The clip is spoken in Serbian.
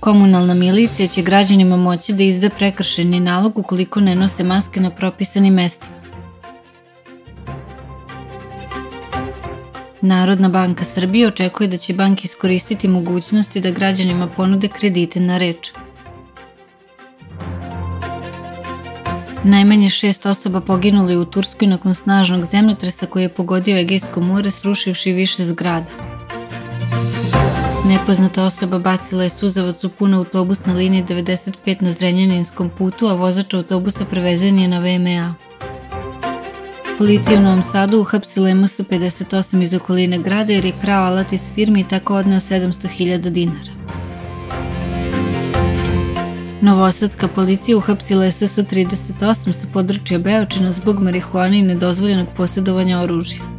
Komunalna milicija će građanima moći da izda prekršajni nalog ukoliko ne nose maske na propisanim mestima. Narodna banka Srbije očekuje da će banke iskoristiti mogućnosti da građanima ponude kredite na reč. Najmanje 6 osoba poginulo je u Turskoj nakon snažnog zemljotresa koji je pogodio Egejsko more, srušivši više zgrada. Nepoznata osoba bacila je suzavac u pun autobus na liniji 95 na Zrenjaninskom putu, a vozač autobusa prevezen je na VMA. Policija u Novom Sadu uhapsila je MS-58 iz okoline grada jer je krao alat iz firmi i tako odneo 700.000 dinara. Novosadska policija uhapsila je SS-38 sa područja Beočina zbog marihuane i nedozvoljenog posjedovanja oružja.